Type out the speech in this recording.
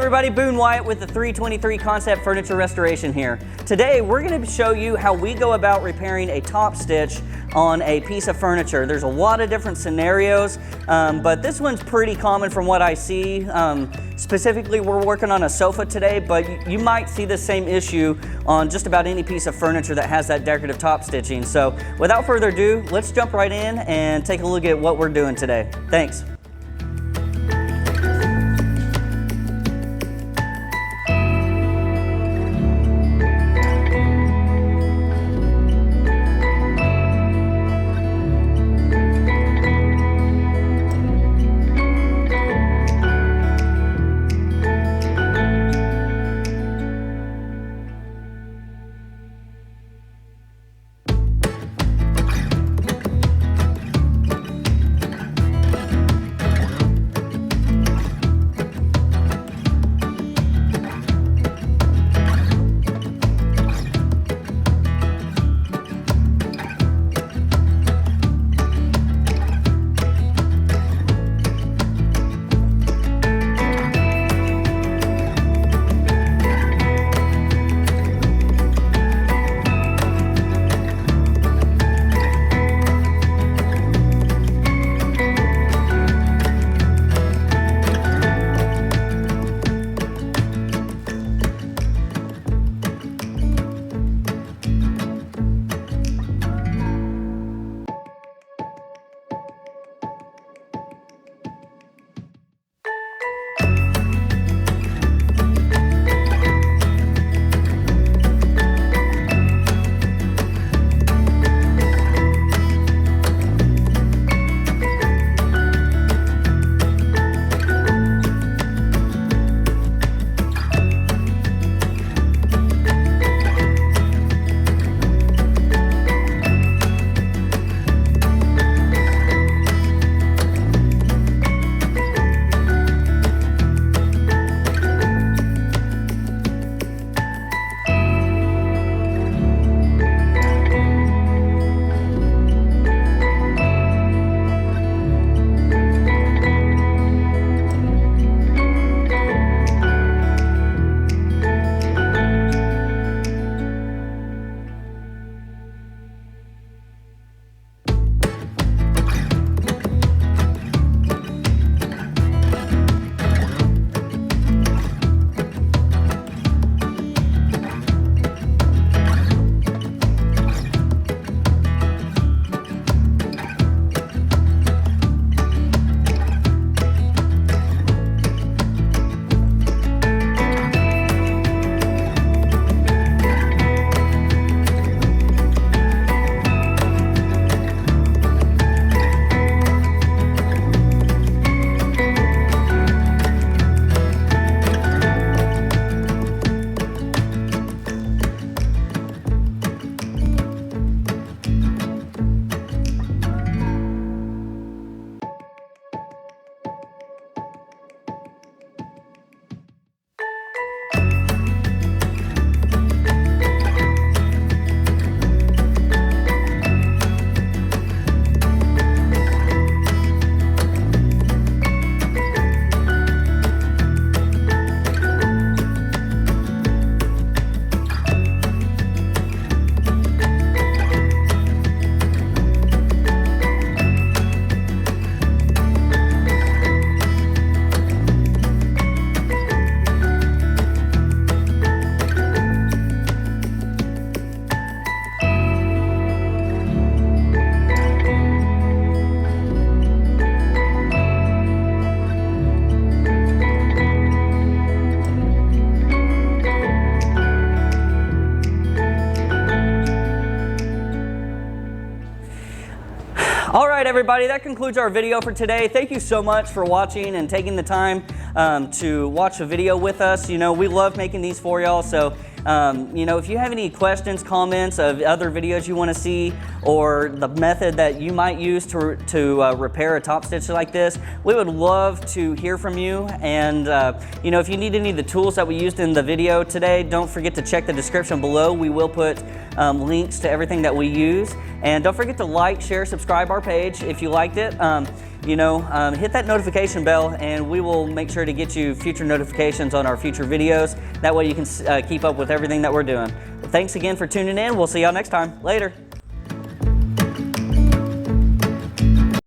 everybody, Boone Wyatt with the 323 Concept Furniture Restoration here. Today we're going to show you how we go about repairing a top stitch on a piece of furniture. There's a lot of different scenarios, but this one's pretty common from what I see. Specifically, we're working on a sofa today, but you might see the same issue on just about any piece of furniture that has that decorative top stitching. So without further ado, let's jump right in and take a look at what we're doing today. Thanks. All right, everybody, that concludes our video for today. Thank you so much for watching and taking the time to watch a video with us. You know, we love making these for y'all, so you know, if you have any questions, comments of other videos you want to see, or the method that you might use to repair a top stitch like this, we would love to hear from you. And you know, if you need any of the tools that we used in the video today, don't forget to check the description below. We will put links to everything that we use. And don't forget to like, share, subscribe our page if you liked it. hit that notification bell, and we will make sure to get you future notifications on our future videos. That way you can keep up with everything that we're doing. Thanks again for tuning in. We'll see y'all next time. Later.